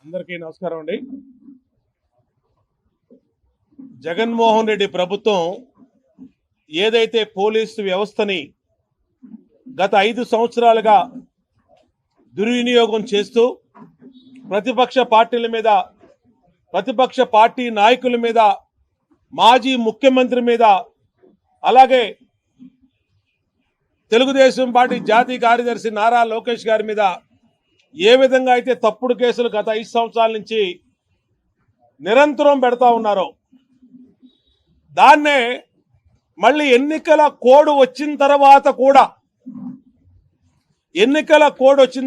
అందరికీ నమస్కారం అండి. జగన్మోహన్ రెడ్డి ప్రభుత్వం ఏదైతే పోలీసు వ్యవస్థని గత 5 సంవత్సరాలుగా దుర్వినియోగం చేస్తూ ప్రతిపక్ష పార్టీల మీద, ప్రతిపక్ష పార్టీ నాయకుల మీద, మాజీ ముఖ్యమంత్రి మీద, అలాగే తెలుగుదేశం పార్టీ జాతీయ కార్యదర్శి నారా లోకేష్ గారి మీద ఏ విధంగా అయితే తప్పుడు కేసులు గత 5 సంవత్సరాల నుంచి నిరంతరం పెడతా ఉన్నారో, దాన్నే మళ్ళీ ఎన్నికల కోడ్ వచ్చిన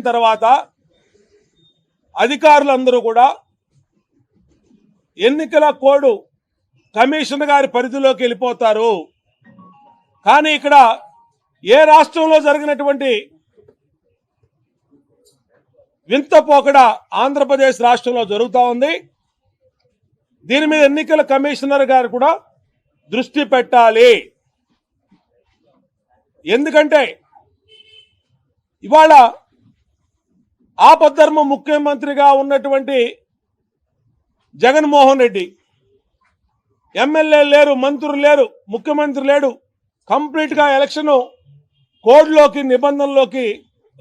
తర్వాత అధికారులందరూ కూడా ఎన్నికల కోడ్ కమిషన్ గారి పరిధిలోకి వెళ్ళిపోతారు. కానీ ఇక్కడ ఏ రాష్ట్రంలో జరిగినటువంటి వింత పోకడ ఆంధ్రప్రదేశ్ రాష్ట్రంలో జరుగుతూ ఉంది. దీని మీద ఎన్నికల కమిషనర్ గారు కూడా దృష్టి పెట్టాలి. ఎందుకంటే ఇవాళ ఆపద్ధర్మ ముఖ్యమంత్రిగా ఉన్నటువంటి జగన్మోహన్ రెడ్డి, ఎమ్మెల్యే లేరు, మంత్రులు లేరు, ముఖ్యమంత్రి లేడు, కంప్లీట్గా ఎలక్షన్ కోడ్లోకి, నిబంధనలోకి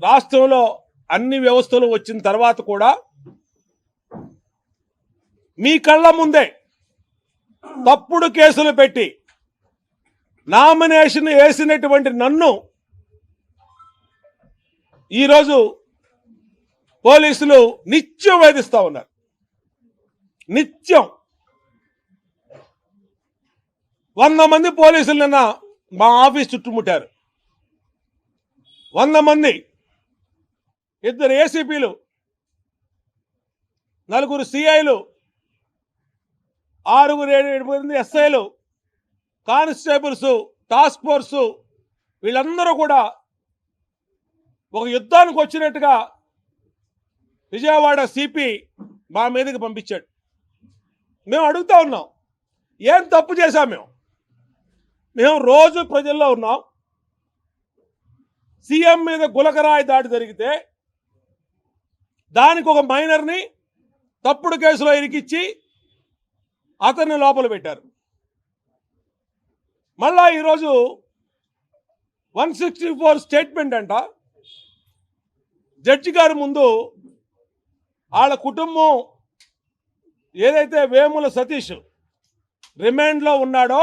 రాష్ట్రంలో అన్ని వ్యవస్థలు వచ్చిన తర్వాత కూడా మీ కళ్ళ ముందే తప్పుడు కేసులు పెట్టి నామినేషన్ వేసినటువంటి నన్ను ఈరోజు పోలీసులు నిత్యం వేధిస్తూ ఉన్నారు. నిత్యం 100 మంది పోలీసులు నిన్న మా ఆఫీస్ చుట్టుముట్టారు. 100 మంది, 2 ఏసీపీలు, 4 సిఐలు, 6-7 మంది ఎస్ఐలు, కానిస్టేబుల్స్, టాస్క్ ఫోర్సు, వీళ్ళందరూ కూడా ఒక యుద్ధానికి వచ్చినట్టుగా విజయవాడ సిపి మా మీదకి పంపించాడు. మేము అడుగుతా ఉన్నాం, ఏం తప్పు చేశాం? మేము రోజు ప్రజల్లో ఉన్నాం. సీఎం మీద గులకరాయి దాడి జరిగితే దానికి ఒక మైనర్ని తప్పుడు కేసులో ఇరికిచ్చి అతన్ని లోపల పెట్టారు. మళ్ళా ఈరోజు 164 స్టేట్మెంట్ అంట. జడ్జి గారి ముందు వాళ్ళ కుటుంబం ఏదైతే వేముల సతీష్ రిమాండ్లో ఉన్నాడో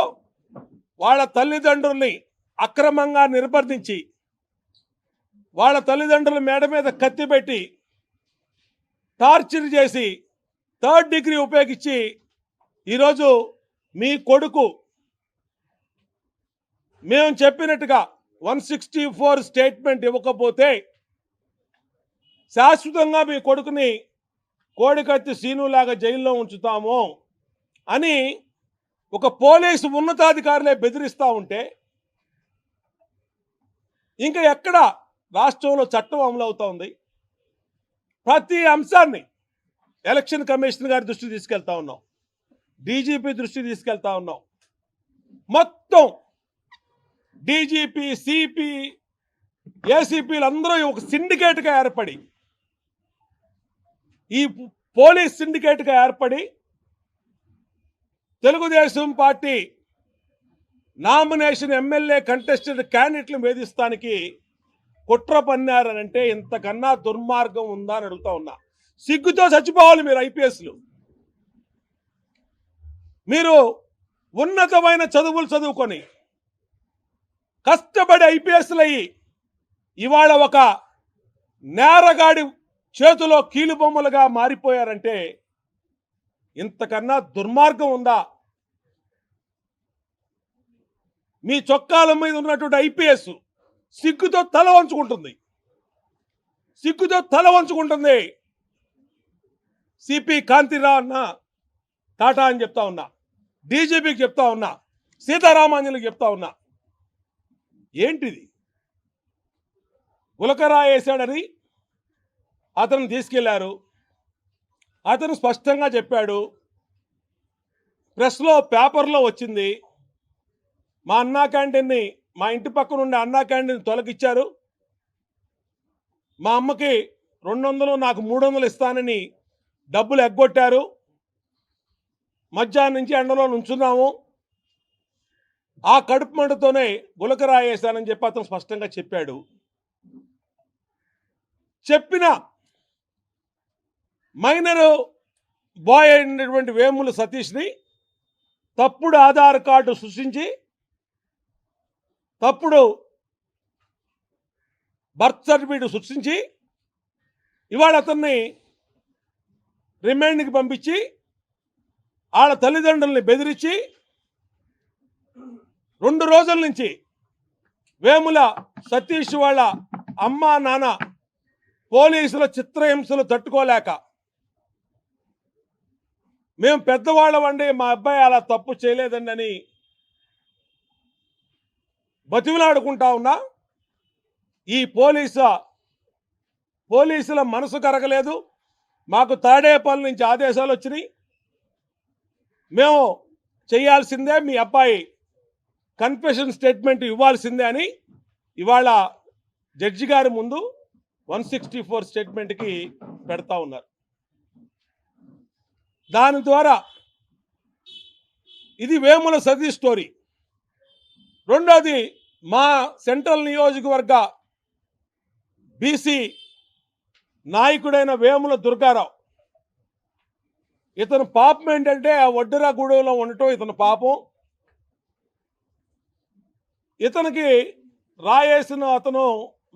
వాళ్ళ తల్లిదండ్రుల్ని అక్రమంగా నిర్బంధించి, వాళ్ళ తల్లిదండ్రుల మేడ మీద కత్తి పెట్టి టార్చర్ చేసి 3rd డిగ్రీ ఉపయోగించి ఈరోజు మీ కొడుకు మేము చెప్పినట్టుగా 164 స్టేట్మెంట్ ఇవ్వకపోతే శాశ్వతంగా మీ కొడుకుని కోడికత్తి సీనులాగా జైల్లో ఉంచుతాము అని ఒక పోలీసు ఉన్నతాధికారులే బెదిరిస్తూ ఉంటే ఇంకా ఎక్కడ రాష్ట్రంలో చట్టం అమలు అవుతోంది? ప్రతి అంశాన్ని ఎలక్షన్ కమిషన్ గారి దృష్టికి తీసుకెళ్తా ఉన్నాం, డీజీపీ దృష్టికి తీసుకెళ్తా ఉన్నాం. మొత్తం డీజీపీ, సిపి, ఏసీపీలు అందరూ ఒక సిండికేట్గా ఏర్పడి, ఈ పోలీస్ సిండికేట్గా ఏర్పడి Telugu Desam party nomination MLA contested క్యాండిడేట్లు వేధిస్తానికి కుట్ర పన్నారనంటే ఇంతకన్నా దుర్మార్గం ఉందా అని అడుగుతా ఉన్నా. సిగ్గుతో చచ్చిపోవాలి మీరు ఐపీఎస్లు. మీరు ఉన్నతమైన చదువులు చదువుకొని కష్టపడి ఐపీఎస్లు అయ్యి ఇవాళ ఒక నేరగాడి చేతిలో కీలుబొమ్మలుగా మారిపోయారంటే ఇంతకన్నా దుర్మార్గం ఉందా? మీ చొక్కాల మీద ఉన్నటువంటి ఐపీఎస్ సిగ్గుతో తల వంచుకుంటుంది, సిగ్గుతో తల వంచుకుంటుంది. సిపి కాంతిరావు అన్న టాటా అని చెప్తా ఉన్నా, డీజీపీకి చెప్తా ఉన్నా, సీతారామాంజలికి చెప్తా ఉన్నా. ఏంటిది? గులకరా వేశాడని అతను తీసుకెళ్లారు. అతను స్పష్టంగా చెప్పాడు, ప్రెస్లో పేపర్లో వచ్చింది. మా అన్నా క్యాంటీన్ని, మా ఇంటి పక్కన ఉండే అన్నా క్యాంటీన్ తొలగిచ్చారు. మా అమ్మకి 200 నాకు 300 ఇస్తానని డబ్బులు ఎగ్గొట్టారు, మధ్యాహ్నం నుంచి ఎండలో నుంచున్నాము, ఆ కడుపు మంటతోనే గులకరాయేశానని చెప్పి అతను స్పష్టంగా చెప్పాడు. చెప్పిన మైనర్ బాయ్ అయినటువంటి వేముల సతీష్ని తప్పుడు ఆధార్ కార్డు సృష్టించి, తప్పుడు బర్త్ సర్టిఫికేట్ సృష్టించి ఇవాళ అతన్ని రిమాండ్కి పంపించి వాళ్ళ తల్లిదండ్రుల్ని బెదిరించి 2 రోజుల నుంచి వేముల సతీష్ వాళ్ళ అమ్మ నాన్న పోలీసుల చిత్రహింసలు తట్టుకోలేక, మేము పెద్దవాళ్ళమండి, మా అబ్బాయి అలా తప్పు చేయలేదండి అని బతిమలాడుకుంటా ఉన్నా ఈ పోలీసుల మనసు కరగలేదు. మాకు తాడేపల్లి నుంచి ఆదేశాలు వచ్చినాయి, మేము చేయాల్సిందే, మీ అబ్బాయి కన్ఫెషన్ స్టేట్మెంట్ ఇవ్వాల్సిందే అని ఇవాళ జడ్జి గారి ముందు 164 స్టేట్మెంట్కి పెడతా ఉన్నారు. దాని ద్వారా ఇది వేముల సతీష్ స్టోరీ. రెండోది, మా సెంట్రల్ నియోజకవర్గ బీసీ నాయకుడైన వేముల దుర్గారావు. ఇతను పాపం ఏంటంటే ఆ వడ్డెరగూడెంలో ఉండటం ఇతను పాపం. ఇతనికి రాయేసిన అతను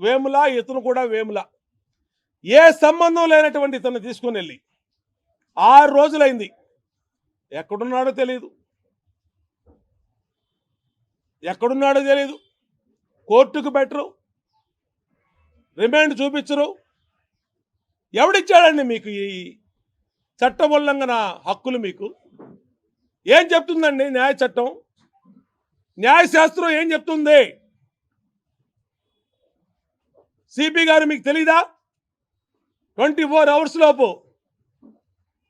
వేముల, ఇతను కూడా వేముల. ఏ సంబంధం లేనటువంటి ఇతను తీసుకుని వెళ్ళి 6 రోజులైంది. ఎక్కడున్నాడో తెలియదు, కోర్టుకు బెటరు, రిమాండ్ చూపించరు. ఎవడిచ్చాడండి మీకు ఈ చట్ట ఉల్లంఘన హక్కులు? మీకు ఏం చెప్తుందండి న్యాయ చట్టం, న్యాయశాస్త్రం ఏం చెప్తుంది? సిపి గారు మీకు తెలీదా? 24 అవర్స్ లోపు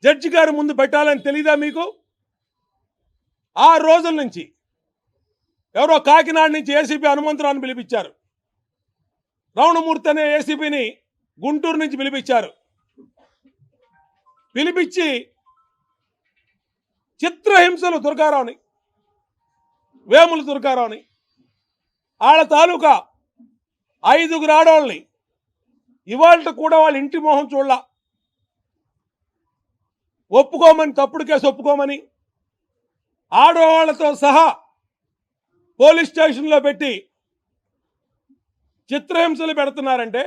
జడ్జి గారు ముందు పెట్టాలని తెలీదా మీకు? 6 రోజుల నుంచి ఎవరో కాకినాడ నుంచి ఏసీపీ హనుమంతరావుని పిలిపించారు, రమణమూర్తి అనే ఏసీపీని గుంటూరు నుంచి పిలిపించారు. పిలిపించి చిత్రహింసలు దుర్గారావుని, వేముల దుర్గారావుని, వాళ్ళ తాలూకా 5 ఆడవాళ్ళని ఇవాళ కూడా వాళ్ళ ఇంటి మొహం చూడలా. ఒప్పుకోమని, తప్పుడు కేసు ఒప్పుకోమని ఆడవాళ్లతో సహా పోలీస్ స్టేషన్లో పెట్టి చిత్రహింసలు పెడుతున్నారంటే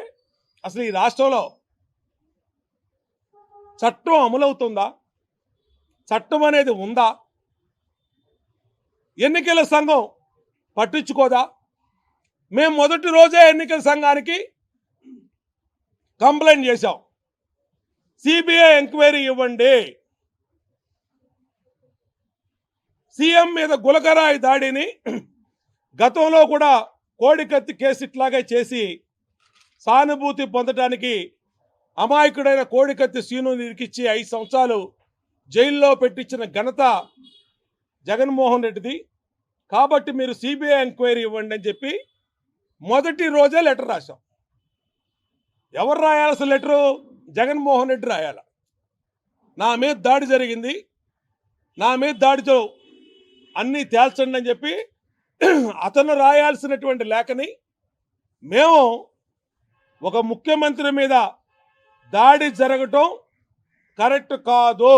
అసలు ఈ రాష్ట్రంలో చట్టం అమలవుతుందా? చట్టం అనేది ఉందా? ఎన్నికల సంఘం పట్టించుకోదా? మేము మొదటి రోజే ఎన్నికల సంఘానికి కంప్లైంట్ చేశాం, సిబిఐ ఎంక్వైరీ ఇవ్వండి, సీఎం మీద గులకరాయి దాడిని గతంలో కూడా కోడికత్తి కేసు ఇట్లాగే చేసి సానుభూతి పొందడానికి అమాయకుడైన కోడికత్తి సీను ఇరికిచ్చి 5 సంవత్సరాలు జైల్లో పెట్టించిన ఘనత జగన్మోహన్ రెడ్డిది. కాబట్టి మీరు సిబిఐ ఎంక్వైరీ ఇవ్వండి అని చెప్పి మొదటి రోజే లెటర్ రాశాం. ఎవరు రాయాల్సిన లెటరు? జగన్మోహన్ రెడ్డి రాయాల. నా మీద దాడి జరిగింది, నా మీద దాడితో అన్నీ తేల్చండి అని చెప్పి అతను రాయాల్సినటువంటి లేఖని మేము ఒక ముఖ్యమంత్రి మీద దాడి జరగటం కరెక్ట్ కాదు,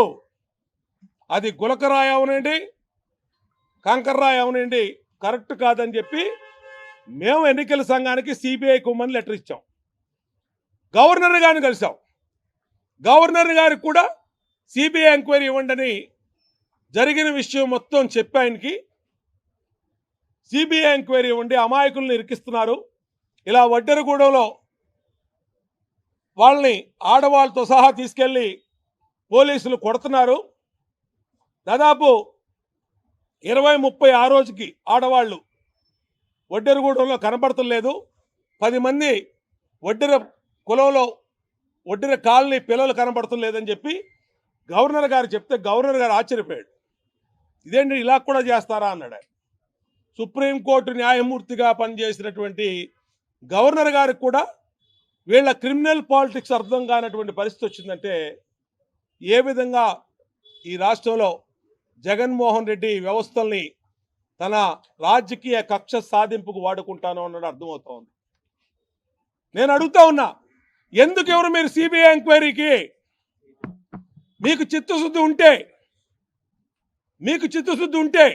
అది గులకరాయి అవనండి, కంకర్రాయి అవనండి, కరెక్ట్ కాదని చెప్పి మేము ఎన్నికల సంఘానికి సిబిఐ కుమ్మని లెటర్ ఇచ్చాం. గవర్నర్ గారిని కలిసాం, గవర్నర్ గారికి కూడా సిబిఐ ఎంక్వైరీ ఇవ్వండి అని జరిగిన విషయం మొత్తం చెప్పి ఆయనకి సిబిఐ ఎంక్వైరీ ఇవ్వండి, అమాయకులను ఇరికిస్తున్నారు, ఇలా వడ్డెరగూడెంలో వాళ్ళని ఆడవాళ్ళతో సహా తీసుకెళ్ళి పోలీసులు కొడుతున్నారు, దాదాపు 20-30 ఆ రోజుకి ఆడవాళ్ళు వడ్డెరగూడెంలో కనబడతలేదు, 10 మంది వడ్డెర కులంలో వడ్డెర కాలనీ పిల్లలు కనబడతలేదని చెప్పి గవర్నర్ గారు చెప్తే గవర్నర్ గారు ఆశ్చర్యపోయాడు. ఇదేంటి ఇలా కూడా చేస్తారా అన్నాడు. సుప్రీంకోర్టు న్యాయమూర్తిగా పనిచేసినటువంటి గవర్నర్ గారికి కూడా వీళ్ళ క్రిమినల్ పాలిటిక్స్ అర్థం కానటువంటి పరిస్థితి వచ్చిందంటే ఏ విధంగా ఈ రాష్ట్రంలో జగన్మోహన్ రెడ్డి వ్యవస్థల్ని తన రాజకీయ కక్ష సాధింపుకు వాడుకుంటానో అన్నది అర్థమవుతోంది. నేను అడుగుతా ఉన్నా, ఎందుకు ఎవరు మీరు సిబిఐ ఎంక్వైరీకి? మీకు చిత్తశుద్ధి ఉంటే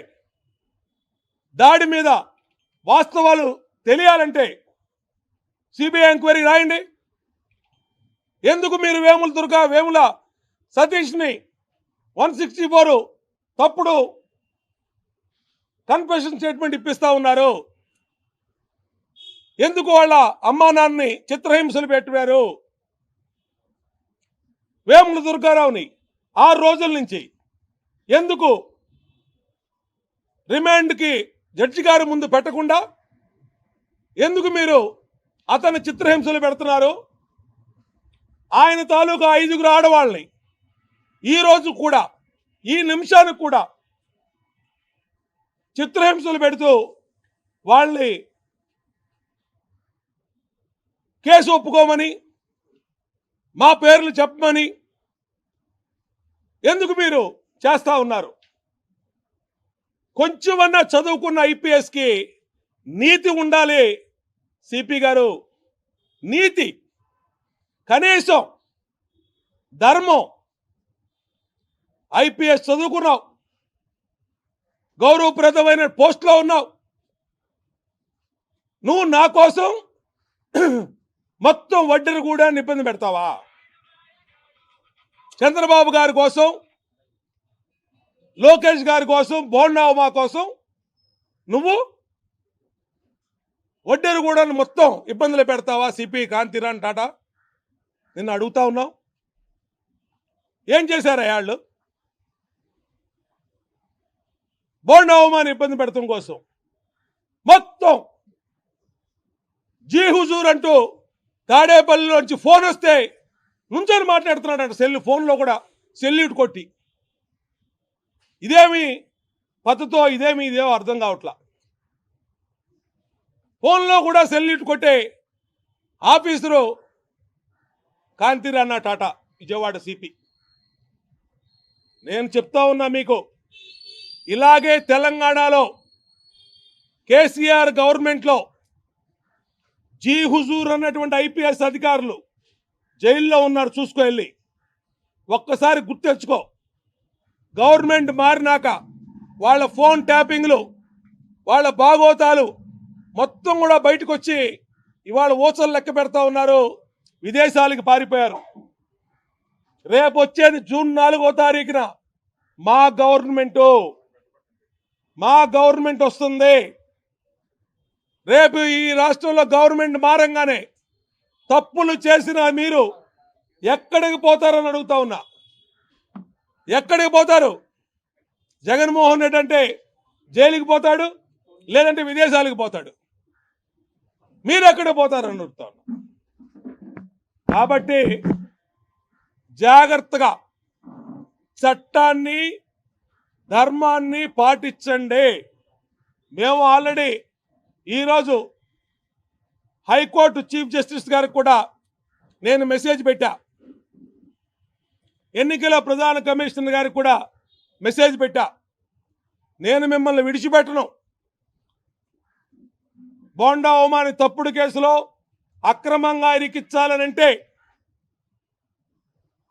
దాడి మీద వాస్తవాలు తెలియాలంటే సిబిఐ ఎంక్వైరీ రాయండి. ఎందుకు మీరు వేముల సతీష్ని 164 తప్పుడు కన్ఫెషన్ స్టేట్మెంట్ ఇప్పిస్తా ఉన్నారు? ఎందుకు వాళ్ళ అమ్మా నాన్నని చిత్రహింసలు పెట్టారు? వేముల దుర్గారావుని 6 రోజుల నుంచి ఎందుకు రిమాండ్కి జడ్జి గారి ముందు పెట్టకుండా ఎందుకు మీరు అతని చిత్రహింసలు పెడుతున్నారు? ఆయన తాలూకా 5 ఆడవాళ్ళని ఈ రోజు కూడా, ఈ నిమిషానికి కూడా చిత్రహింసలు పెడుతూ వాళ్ళని కేసు ఒప్పుకోమని, మా పేర్లు చెప్పమని ఎందుకు మీరు చేస్తా ఉన్నారు? కొంచెమన్నా చదువుకున్న ఐపీఎస్కి నీతి ఉండాలి. సిపి గారు, నీతి, కనీసం ధర్మం. ఐపీఎస్ చదువుకున్నావు, గౌరవప్రదమైన పోస్టులో ఉన్నావు. నువ్వు నా కోసం మొత్తం వడ్డీని కూడా ఇబ్బంది పెడతావా? చంద్రబాబు గారి కోసం, లోకేష్ గారి కోసం, బోండావమా కోసం నువ్వు వడ్డీని కూడా మొత్తం ఇబ్బందులు పెడతావా? సిపి కాంతిరాన్ టాటా, నిన్ను అడుగుతా ఉన్నావు. ఏం చేశారా వాళ్ళు? బోండావమాని ఇబ్బంది పెడతాం కోసం మొత్తం జీ హుజూర్ అంటూ తాడేపల్లిలోంచి ఫోన్ వస్తే నుంచొని మాట్లాడుతున్నాడంట. ఫోన్లో కూడా సెల్యూట్ కొట్టి. ఇదేమి పద్ధతో, ఇదేమో అర్థం కావట్లా. ఫోన్లో కూడా సెల్యూట్ కొట్టే ఆఫీసరు కాంతిరాణ టాటా, విజయవాడ సిపి. నేను చెప్తా ఉన్నా మీకు, ఇలాగే తెలంగాణలో కేసీఆర్ గవర్నమెంట్లో జీ హుజూర్ అన్నటువంటి ఐపీఎస్ అధికారులు జైల్లో ఉన్నారు. చూసుకో, వెళ్ళి ఒక్కసారి గుర్తెచ్చుకో. గవర్నమెంట్ మారినాక వాళ్ళ ఫోన్ ట్యాపింగ్లు, వాళ్ళ బాగోతాలు మొత్తం కూడా బయటకు వచ్చి ఇవాళ ఊచలు లెక్క పెడతా ఉన్నారు. విదేశాలకు పారిపోయారు. రేపు వచ్చేది జూన్ 4వ తారీఖున మా గవర్నమెంట్ వస్తుంది. రేపు ఈ రాష్ట్రంలో గవర్నమెంట్ మారంగానే తప్పులు చేసిన మీరు ఎక్కడికి పోతారని అడుగుతా ఉన్నా. ఎక్కడికి పోతారు? జగన్మోహన్ రెడ్డి అంటే జైలుకి పోతాడు, లేదంటే విదేశాలకు పోతాడు. మీరు ఎక్కడికి పోతారని అడుగుతా ఉన్నా. కాబట్టి జాగ్రత్తగా చట్టాన్ని, ధర్మాన్ని పాటించండి. మేము ఆల్రెడీ ఈరోజు హైకోర్టు చీఫ్ జస్టిస్ గారికి కూడా నేను మెసేజ్ పెట్టా. ఎన్నికల ప్రధాన కమిషనర్ గారికి కూడా మెసేజ్ పెట్టా. నేను మిమ్మల్ని విడిచిపెట్టను. బోండా ఉమాని తప్పుడు కేసులో అక్రమంగా ఇరికించాలనంటే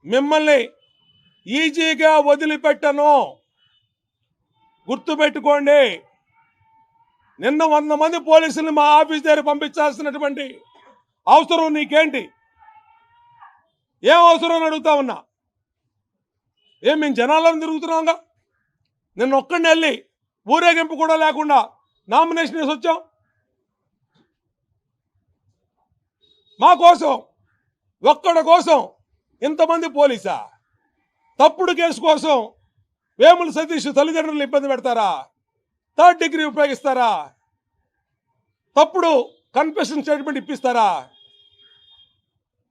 మిమ్మల్ని ఈజీగా వదిలిపెట్టను. గుర్తుపెట్టుకోండి. నిన్న 100 మంది పోలీసులు మా ఆఫీస్ దగ్గర పంపించాల్సినటువంటి అవసరం నీకేంటి? ఏం అవసరం అని అడుగుతా ఉన్నా. మేము జనాలను తిరుగుతున్నాంగా. నిన్న ఒక్కడిని వెళ్ళి ఊరేగింపు కూడా లేకుండా నామినేషన్ వేసి వచ్చాం. మా కోసం, ఒక్కడి కోసం ఇంతమంది పోలీసా? తప్పుడు కేసు కోసం వేముల సతీష్ తల్లిదండ్రులు ఇబ్బంది పెడతారా? 3rd డిగ్రీ ఉపయోగిస్తారా? తప్పుడు కన్ఫెషన్ స్టేట్మెంట్ ఇప్పిస్తారా?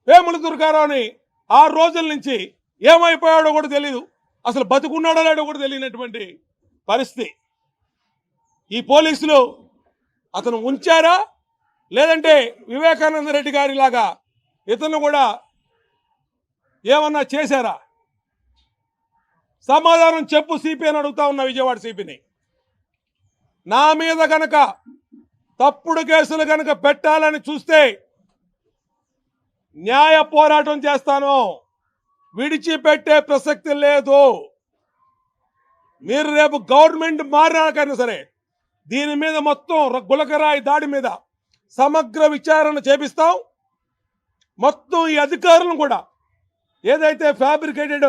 వేముల దుర్గారావుని 6 రోజుల నుంచి ఏమైపోయాడో కూడా తెలియదు. అసలు బతుకున్నాడో లేడో కూడా తెలియనటువంటి పరిస్థితి. ఈ పోలీసులు అతను ఉంచారా, లేదంటే వివేకానంద రెడ్డి గారి లాగా ఇతను కూడా ఏమన్నా చేశారా? సమాధానం చెప్పు సిపి అని అడుగుతా ఉన్నా విజయవాడ సిపిని. నా మీద గనక తప్పుడు కేసులు గనక పెట్టాలని చూస్తే న్యాయ పోరాటం చేస్తాను, విడిచిపెట్టే ప్రసక్తి లేదు. మీరు రేపు గవర్నమెంట్ మారినాకైనా సరే దీని మీద మొత్తం గులకరాయి దాడి మీద సమగ్ర విచారణ చేపిస్తాం. మొత్తం ఈ అధికారులను కూడా ఏదైతే ఫ్యాబ్రికేటెడ్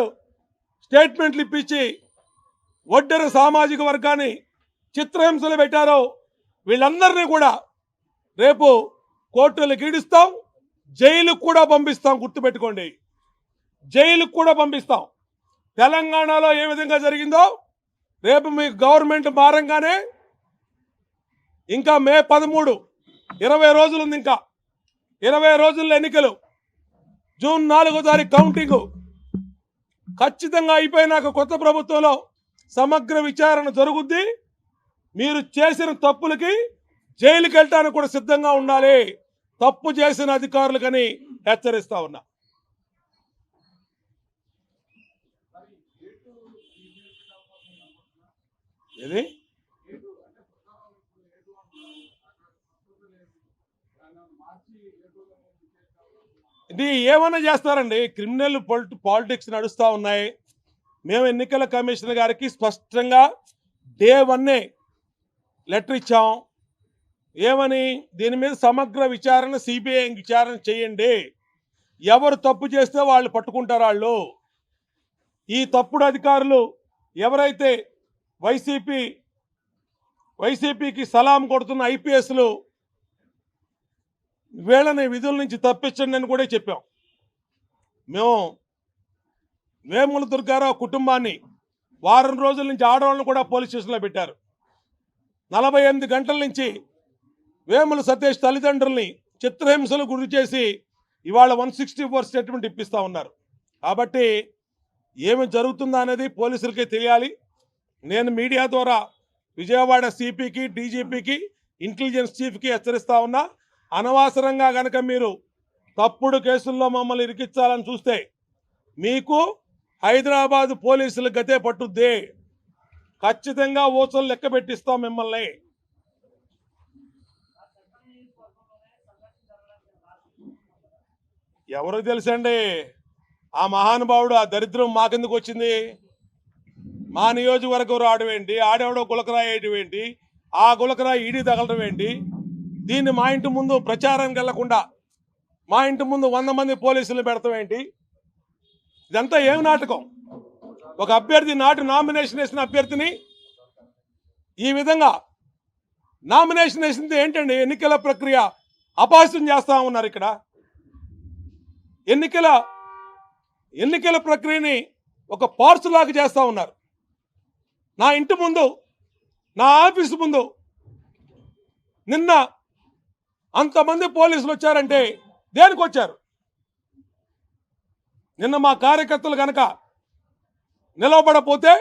స్టేట్మెంట్లు ఇప్పించి ఒడ్డెర సామాజిక వర్గాన్ని చిత్రహింసలు పెట్టారో వీళ్ళందరినీ కూడా రేపు కోర్టులకు ఈడుస్తాం, జైలుకు కూడా పంపిస్తాం. గుర్తుపెట్టుకోండి, జైలుకు కూడా పంపిస్తాం. తెలంగాణలో ఏ విధంగా జరిగిందో రేపు మీకు గవర్నమెంట్ మారంగానే ఇంకా మే 13 20 రోజులు ఉంది. ఇంకా 20 రోజుల్లో ఎన్నికలు. జూన్ 4వ తారీఖు కౌంటింగ్ ఖచ్చితంగా అయిపోయినాక కొత్త ప్రభుత్వంలో సమగ్ర విచారణ జరుగుద్ది. మీరు చేసిన తప్పులకి జైలుకి వెళ్ళటానికి కూడా సిద్ధంగా ఉండాలి. తప్పు చేసిన అధికారులకని హెచ్చరిస్తా ఉన్నా. ఇది ఇది ఏమన్నా చేస్తారండి. క్రిమినల్ పాలిటిక్స్ నడుస్తూ ఉన్నాయి. మేము ఎన్నికల కమిషనర్ గారికి స్పష్టంగా డే 1 లెటర్ ఇచ్చాం. ఏమని? దీని మీద సమగ్ర విచారణ సిబిఐ విచారణ చేయండి. ఎవరు తప్పు చేస్తే వాళ్ళు పట్టుకుంటారు. వాళ్ళు ఈ తప్పుడు అధికారులు ఎవరైతే వైసీపీకి సలాం కొడుతున్న ఐపీఎస్లు వీళ్ళని విధుల నుంచి తప్పించండి అని కూడా చెప్పాం. మేము వేముల దుర్గారావు కుటుంబాన్ని వారం రోజుల నుంచి ఆడవాళ్ళని కూడా పోలీస్ స్టేషన్లో పెట్టారు. 48 గంటల నుంచి వేముల సతీష్ తల్లిదండ్రుల్ని చిత్రహింసలు గురి చేసి ఇవాళ 164 స్టేట్మెంట్ ఇప్పిస్తూ ఉన్నారు. కాబట్టి ఏమి జరుగుతుందా అనేది పోలీసులకే తెలియాలి. నేను మీడియా ద్వారా విజయవాడ సిపికి, డీజీపీకి, ఇంటెలిజెన్స్ చీఫ్కి హెచ్చరిస్తా ఉన్నా. అనవసరంగా గనక మీరు తప్పుడు కేసుల్లో మమ్మల్ని ఇరికించాలని చూస్తే మీకు హైదరాబాద్ పోలీసుల గతే పట్టుద్ది. ఖచ్చితంగా ఊచలు లెక్క పెట్టిస్తాం మిమ్మల్ని. ఎవరు తెలుసండి? ఆ మహానుభావుడు, ఆ దరిద్రం మాకెందుకు వచ్చింది? మా నియోజకవర్గం రావడం ఏంటి? ఆడేవాడో గులకరాయి వేయడం ఏంటి? ఆ గులకరాయి ఈడీ తగలడం ఏంటి? దీన్ని మా ఇంటి ముందు ప్రచారానికి వెళ్లకుండా మా ఇంటి ముందు 100 మంది పోలీసులు పెడతాం ఏంటి? ఇదంతా ఏం నాటకం? ఒక అభ్యర్థి నామినేషన్ వేసిన అభ్యర్థిని ఈ విధంగా నామినేషన్ వేసింది ఏంటండి? ఎన్నికల ప్రక్రియ అపహాస్యం చేస్తా ఉన్నారు. ఇక్కడ ఎన్నికల ప్రక్రియని ఒక పార్సులాగా చేస్తూ ఉన్నారు. నా ఇంటి ముందు, నా ఆఫీసు ముందు నిన్న అంతమంది పోలీసులు వచ్చారంటే దేనికి వచ్చారు? నిన్న మా కార్యకర్తలు కనుక నిలవబడపోతే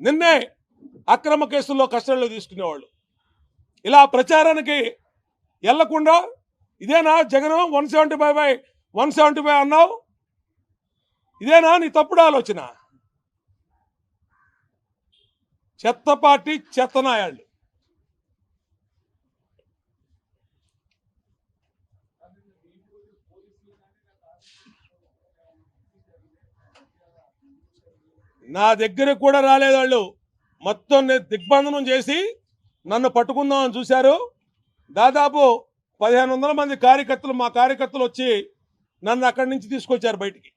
నిన్నే అక్రమ కేసుల్లో కస్టడీలో తీసుకునేవాళ్ళు. ఇలా ప్రచారానికి వెళ్లకుండా ఇదేనా జగన్ 175/175 అన్నావు? ఇదేనా నీ తప్పుడు ఆలోచన? చెత్త పార్టీ, చెత్తనాయాళ్ళు. నా దగ్గరకు కూడా రాలేదు. వాళ్ళు మొత్తం దిగ్బంధనం చేసి నన్ను పట్టుకుందామని చూశారు. దాదాపు 1500 మంది కార్యకర్తలు, మా కార్యకర్తలు వచ్చి నన్ను అక్కడి నుంచి తీసుకొచ్చారు బయటికి.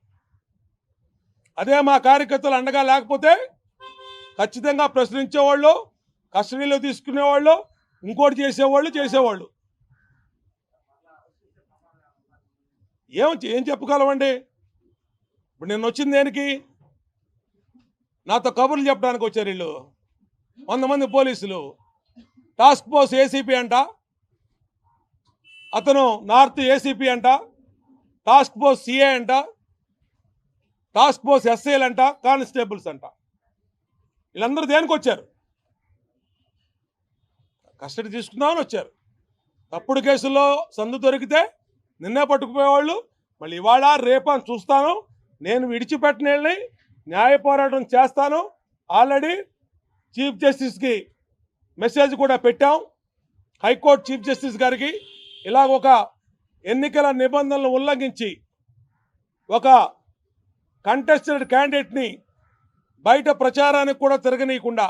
అదే మా కార్యకర్తలు అండగా లేకపోతే ఖచ్చితంగా ప్రశ్నించేవాళ్ళు, కస్టడీలో తీసుకునేవాళ్ళు, ఇంకోటి చేసేవాళ్ళు. ఏం చెప్పగలమండి? ఇప్పుడు నేను వచ్చింది దేనికి? నాతో కబుర్లు చెప్పడానికి వచ్చారు వీళ్ళు 100 మంది పోలీసులు. టాస్క్ ఫోర్స్ ఏసీపీ అంట, అతను నార్త్ ఏసీపీ అంట, టాస్క్ ఫోర్స్ సిఏ అంట, టాస్క్ ఫోర్స్ ఎస్ఐలు అంట, కానిస్టేబుల్స్ అంట. వీళ్ళందరూ దేనికి వచ్చారు? కస్టడీ తీసుకుందామని వచ్చారు. తప్పుడు కేసుల్లో సందు దొరికితే నిన్నే పట్టుకుపోయేవాళ్ళు. మళ్ళీ ఇవాళ రేపని చూస్తాను. నేను విడిచిపెట్టిన న్యాయ పోరాటం చేస్తాను. ఆల్రెడీ చీఫ్ జస్టిస్కి మెసేజ్ కూడా పెట్టాం. హైకోర్టు చీఫ్ జస్టిస్ గారికి ఇలాగ ఒక ఎన్నికల నిబంధనలు ఉల్లంఘించి ఒక కంటెస్టెడ్ క్యాండిడేట్ని బయట ప్రచారానికి కూడా తిరగనీయకుండా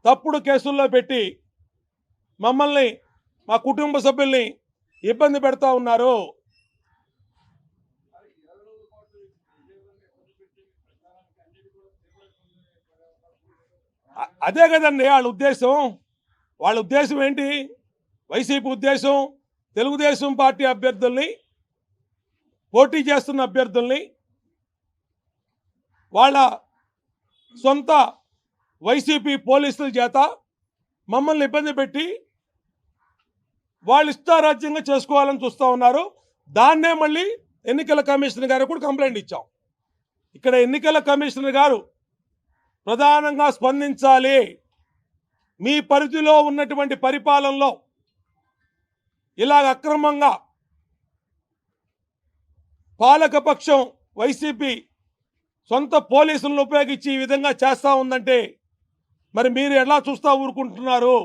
తప్పుడు కేసుల్లో పెట్టి మమ్మల్ని మా కుటుంబ సభ్యుల్ని ఇబ్బంది పెడతా ఉన్నారు. అదే కదండి వాళ్ళ ఉద్దేశం ఏంటి? వైసీపీ ఉద్దేశం తెలుగుదేశం పార్టీ అభ్యర్థుల్ని, పోటీ చేస్తున్న అభ్యర్థుల్ని వాళ్ళ సొంత వైసీపీ పోలీసుల చేత మమ్మల్ని ఇబ్బంది పెట్టి వాళ్ళు ఇష్టారాజ్యంగా చేసుకోవాలని చూస్తూ ఉన్నారు. దాన్నే మళ్ళీ ఎన్నికల కమిషనర్ గారు కూడా కంప్లైంట్ ఇచ్చాం. ఇక్కడ ఎన్నికల కమిషనర్ గారు ప్రధానంగా స్పందించాలి. మీ పరిధిలో ఉన్నటువంటి పరిపాలనలో ఇలాగ అక్రమంగా పాలకపక్షం వైసీపీ సొంత పోలీసులను ఉపయోగించి ఈ విధంగా చేస్తూ ఉందంటే మరి మీరు ఎలా చూస్తూ ఊరుకుంటున్నారు?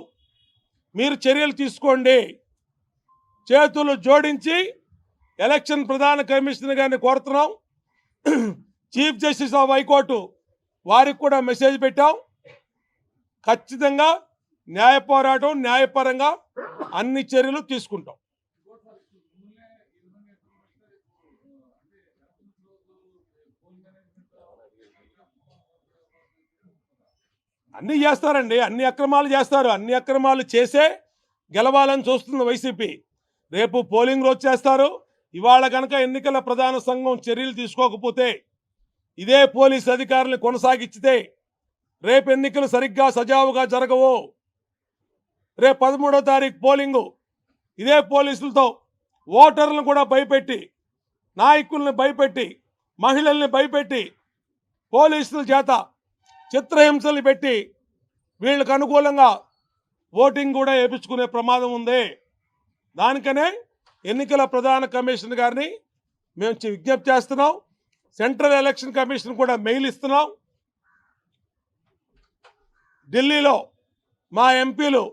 మీరు చర్యలు తీసుకోండి. చేతులు జోడించి ఎలక్షన్ ప్రధాన కమిషనర్ గారిని కోరుతున్నాం. చీఫ్ జస్టిస్ ఆఫ్ హైకోర్టు వారికి కూడా మెసేజ్ పెట్టాం. ఖచ్చితంగా న్యాయ పోరాటం న్యాయపరంగా అన్ని చర్యలు తీసుకుంటాం. అన్నీ చేస్తారండి, అన్ని అక్రమాలు చేస్తారు. అన్ని అక్రమాలు చేసే గెలవాలని చూస్తుంది వైసీపీ. రేపు పోలింగ్ రోజు చేస్తారు. ఇవాళ కనుక ఎన్నికల ప్రధాన సంఘం చర్యలు తీసుకోకపోతే, ఇదే పోలీస్ అధికారులను కొనసాగిస్తే రేపు ఎన్నికలు సరిగ్గా సజావుగా జరగవు. రేపు 13వ తారీఖు పోలింగు ఇదే పోలీసులతో ఓటర్లను కూడా భయపెట్టి, నాయకుల్ని భయపెట్టి, మహిళల్ని భయపెట్టి, పోలీసుల చేత చిత్రహింసలు పెట్టి వీళ్ళకు అనుకూలంగా ఓటింగ్ కూడా వేయించుకునే ప్రమాదం ఉంది. దానికనే ఎన్నికల ప్రధాన కమిషనర్ గారిని మేము విజ్ఞప్తి చేస్తున్నాం. సెంట్రల్ ఎలక్షన్ కమిషన్ కూడా మెయిల్ ఇస్తున్నాం. ఢిల్లీలో మా ఎంపీలు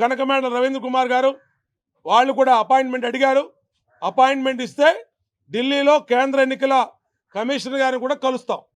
కనకమేడ రవీంద్ర కుమార్ గారు వాళ్ళు కూడా అపాయింట్మెంట్ అడిగారు. అపాయింట్మెంట్ ఇస్తే ఢిల్లీలో కేంద్ర ఎన్నికల కమిషనర్ గారిని కూడా కలుస్తాం.